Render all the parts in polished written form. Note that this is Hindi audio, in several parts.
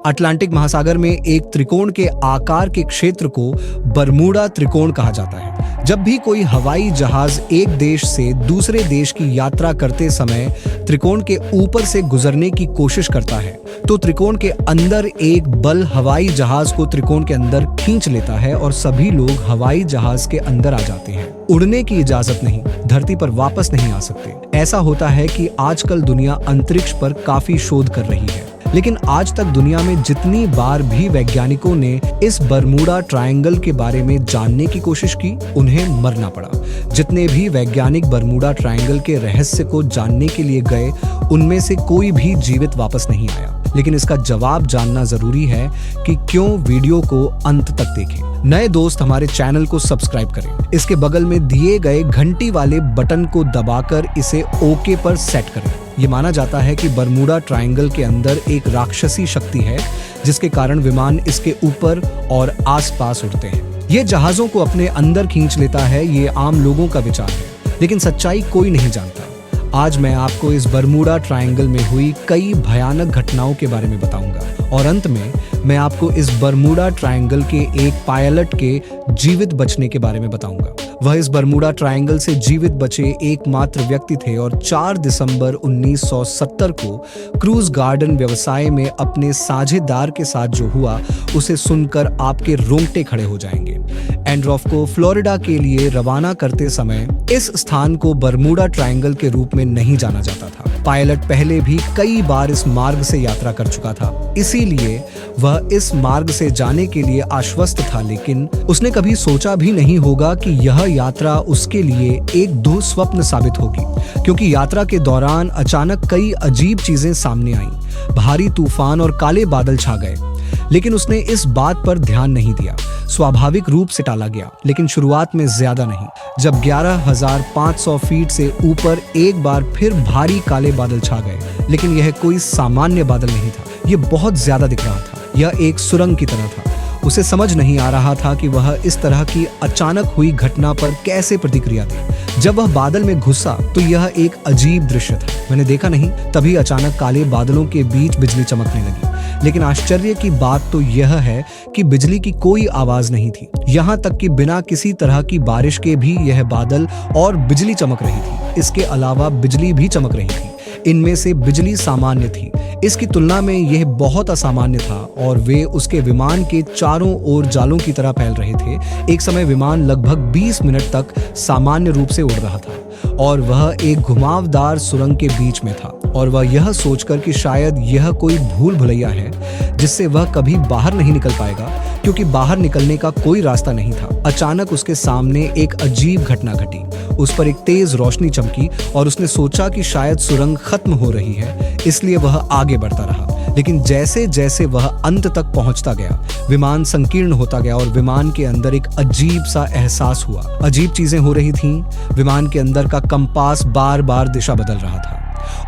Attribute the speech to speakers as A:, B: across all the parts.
A: अटलांटिक महासागर में एक त्रिकोण के आकार के क्षेत्र को बरमूडा त्रिकोण कहा जाता है। जब भी कोई हवाई जहाज एक देश से दूसरे देश की यात्रा करते समय त्रिकोण के ऊपर से गुजरने की कोशिश करता है, तो त्रिकोण के अंदर एक बल हवाई जहाज को त्रिकोण के अंदर खींच लेता है और सभी लोग हवाई जहाज के अंदर आ जाते हैं। उड़ने की इजाजत नहीं, धरती पर वापस नहीं आ सकते। ऐसा होता है कि आजकल दुनिया अंतरिक्ष पर काफी शोध कर रही है, लेकिन आज तक दुनिया में जितनी बार भी वैज्ञानिकों ने इस बरमूडा ट्रायंगल के बारे में जानने की कोशिश की, उन्हें मरना पड़ा। जितने भी वैज्ञानिक बरमूडा ट्रायंगल के रहस्य को जानने के लिए गए, उनमें से कोई भी जीवित वापस नहीं आया। लेकिन इसका जवाब जानना जरूरी है कि क्यों। वीडियो को अंत तक देखें। नए दोस्त हमारे चैनल को सब्सक्राइब करें। इसके बगल में दिए गए घंटी वाले बटन को दबाकर इसे ओके पर सेट करें। ये माना जाता है कि बरमूडा ट्रायंगल के अंदर एक राक्षसी शक्ति है, जिसके कारण विमान इसके ऊपर और आसपास उड़ते हैं। ये जहाजों को अपने अंदर खींच लेता है। ये आम लोगों का विचार है, लेकिन सच्चाई कोई नहीं जानता। आज मैं आपको इस बरमूडा ट्रायंगल में हुई कई भयानक घटनाओं के बारे में बताऊंगा, और अंत में मैं आपको इस बरमूडा ट्रायंगल के एक पायलट के जीवित बचने के बारे में बताऊंगा। वह इस बरमूडा ट्रायंगल से जीवित बचे एकमात्र व्यक्ति थे और 4 दिसंबर 1970 को क्रूज गार्डन व्यवसाय में अपने साझेदार के साथ जो हुआ, उसे सुनकर आपके रोंगटे खड़े हो जाएंगे। एंड्रॉफ को फ्लोरिडा के लिए रवाना करते समय इस स्थान को बरमूडा ट्रायंगल के रूप में नहीं जाना जाता था। पायलट पहले भी कई बार इस मार्ग से यात्रा कर चुका था, इसीलिए वह इस मार्ग से जाने के लिए आश्वस्त था, लेकिन उसने कभी सोचा भी नहीं होगा कि यह यात्रा उसके लिए एक दुःस्वप्न साबित होगी, क्योंकि यात्रा के दौरान अचानक कई अजीब चीजें सामने आईं। भारी तूफान और काले बादल छा गए, लेकिन उसने इस बात पर ध्यान नहीं दिया। स्वाभाविक रूप से टाला गया, लेकिन शुरुआत में ज्यादा नहीं। जब 11,500 फीट से ऊपर एक बार फिर भारी काले बादल छा गए, लेकिन यह कोई सामान्य बादल नहीं था। यह बहुत ज्यादा दिख रहा था। यह एक सुरंग की तरह था। उसे समझ नहीं आ रहा था कि वह इस तरह की अचानक हुई घटना पर कैसे प्रतिक्रिया दे। जब वह बादल में घुसा तो यह एक अजीब दृश्य था। मैंने देखा नहीं, तभी अचानक काले बादलों के बीच बिजली चमकने लगी। लेकिन आश्चर्य की बात तो यह है कि बिजली की कोई आवाज नहीं थी। यहाँ तक कि बिना किसी तरह की बारिश के भी यह बादल और बिजली चमक रही थी। इसके अलावा बिजली भी चमक रही थी। इनमें से बिजली सामान्य थी, इसकी तुलना में यह बहुत असामान्य था, और वे उसके विमान के चारों ओर जालों की तरह फैल रहे थे। एक समय विमान लगभग 20 मिनट तक सामान्य रूप से उड़ रहा था, और वह एक घुमावदार सुरंग के बीच में था, और वह यह सोचकर कि शायद यह कोई भूल भुलैया है जिससे वह कभी बाहर नहीं निकल पाएगा, क्योंकि बाहर निकलने का कोई रास्ता नहीं था। अचानक उसके सामने एक अजीब घटना घटी। उस पर एक तेज रोशनी चमकी और उसने सोचा कि शायद सुरंग खत्म हो रही है, इसलिए वह आगे बढ़ता रहा। लेकिन जैसे जैसे वह अंत तक पहुंचता गया, विमान संकीर्ण होता गया और विमान के अंदर एक अजीब सा एहसास हुआ। अजीब चीजें हो रही थीं। विमान के अंदर का कंपास बार बार दिशा बदल रहा था,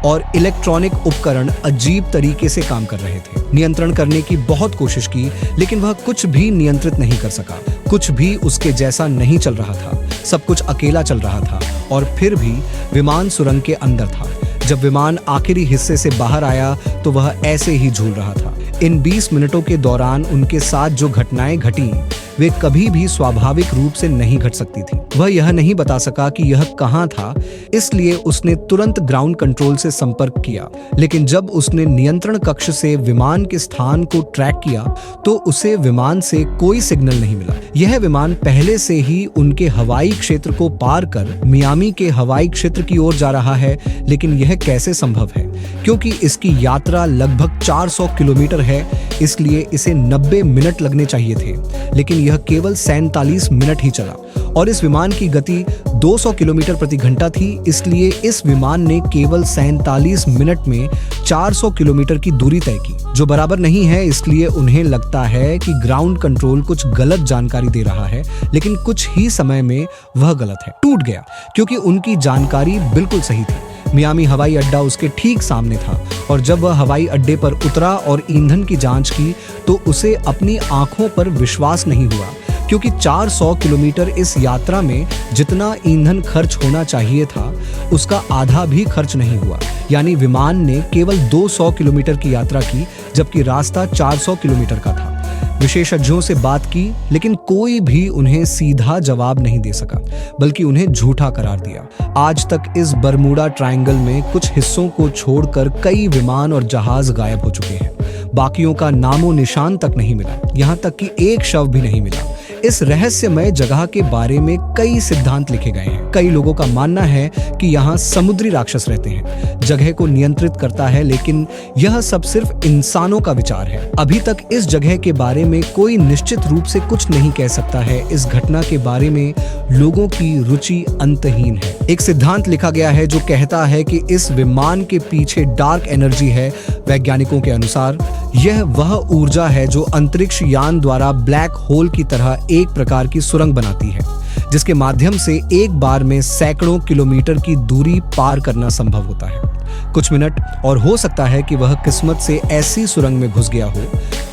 A: और इलेक्ट्रॉनिक उपकरण अजीब तरीके से काम कर रहे थे। नियंत्रण करने की बहुत कोशिश की, लेकिन वह कुछ भी नियंत्रित नहीं कर सका। कुछ भी उसके जैसा नहीं चल रहा था। सब कुछ अकेला चल रहा था, और फिर भी विमान सुरंग के अंदर था। जब विमान आखिरी हिस्से से बाहर आया तो वह ऐसे ही झूल रहा था। इन 20 मिनटों के दौरान उनके साथ जो घटनाएं घटी, वे कभी भी स्वाभाविक रूप से नहीं घट सकती थी। वह यह नहीं बता सका कि यह कहां था, इसलिए उसने तुरंत ग्राउंड कंट्रोल से संपर्क किया। लेकिन जब उसने नियंत्रण कक्ष से विमान के स्थान को ट्रैक किया तो उसे विमान से कोई सिग्नल नहीं मिला। यह विमान पहले से ही उनके हवाई क्षेत्र को पार कर मियामी के हवाई क्षेत्र की ओर जा रहा है, लेकिन यह कैसे संभव है? क्योंकि इसकी यात्रा लगभग 400 किलोमीटर है, इसलिए इसे 90 मिनट लगने चाहिए थे, लेकिन यह केवल 47 मिनट ही चला। और इस विमान की गति 200 किलोमीटर प्रति घंटा थी, इसलिए इस विमान ने केवल 47 मिनट में 400 किलोमीटर की दूरी तय की, जो बराबर नहीं है। इसलिए उन्हें लगता है कि ग्राउंड कंट्रोल कुछ गलत जानकारी दे रहा है, लेकिन कुछ ही समय में वह गलत है, टूट गया, क्योंकि उनकी जानकारी बिल्कुल सही थी। मियामी हवाई अड्डा उसके ठीक सामने था, और जब वह हवाई अड्डे पर उतरा और ईंधन की जांच की तो उसे अपनी आंखों पर विश्वास नहीं हुआ, क्योंकि 400 किलोमीटर इस यात्रा में जितना ईंधन खर्च होना चाहिए था उसका आधा भी खर्च नहीं हुआ। यानी विमान ने केवल 200 किलोमीटर की यात्रा की जबकि रास्ता 400 किलोमीटर का था। विशेषज्ञों से बात की लेकिन कोई भी उन्हें सीधा जवाब नहीं दे सका, बल्कि उन्हें झूठा करार दिया। आज तक इस बरमूडा ट्रायंगल में कुछ हिस्सों को छोड़कर कई विमान और जहाज गायब हो चुके हैं। बाकियों का नामो निशान तक नहीं मिला, यहाँ तक कि एक शव भी नहीं मिला। इस रहस्यमय जगह के बारे में कई सिद्धांत लिखे गए हैं। कई लोगों का मानना है कि यहाँ समुद्री राक्षस रहते हैं, जगह को नियंत्रित करता है, लेकिन यह सब सिर्फ इंसानों का विचार है। अभी तक इस जगह के बारे में कोई निश्चित रूप से कुछ नहीं कह सकता है। इस घटना के बारे में लोगों की रुचि अंतहीन है। एक सिद्धांत लिखा गया है जो कहता है कि इस विमान के पीछे डार्क एनर्जी है। वैज्ञानिकों के अनुसार यह वह ऊर्जा है जो अंतरिक्ष यान द्वारा ब्लैक होल की तरह एक प्रकार की सुरंग बनाती है, जिसके माध्यम से एक बार में सैकड़ों किलोमीटर की दूरी पार करना संभव होता है। कुछ मिनट और हो सकता है कि वह किस्मत से ऐसी सुरंग में घुस गया हो,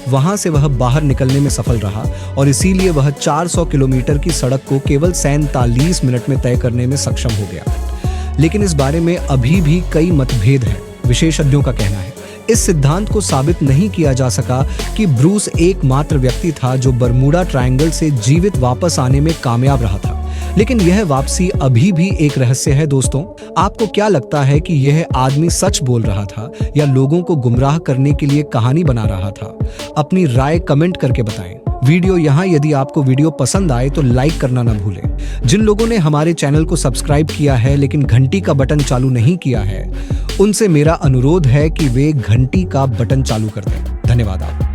A: वहां से वह बाहर निकलने में सफल रहा और इसीलिए वह 400 किलोमीटर की सड़क को केवल 47 मिनट में तय करने में सक्षम हो गया। लेकिन इस बारे में अभी भी कई मतभेद हैं। विशेषज्ञों का कहना है इस सिद्धांत को साबित नहीं किया जा सका कि ब्रूस एकमात्र व्यक्ति था जो बरमूडा ट्रायंगल से जीवित वापस आने में कामयाब रहा था। लेकिन यह वापसी अभी भी एक रहस्य है। दोस्तों, आपको क्या लगता है कि यह आदमी सच बोल रहा था या लोगों को गुमराह करने के लिए कहानी बना रहा था? अपनी राय कमेंट करके बताएं। वीडियो यहाँ यदि आपको वीडियो पसंद आए तो लाइक करना न भूलें। जिन लोगों ने हमारे चैनल को सब्सक्राइब किया है लेकिन घंटी का बटन चालू नहीं किया है, उनसे मेरा अनुरोध है कि वे घंटी का बटन चालू कर दें। धन्यवाद आप।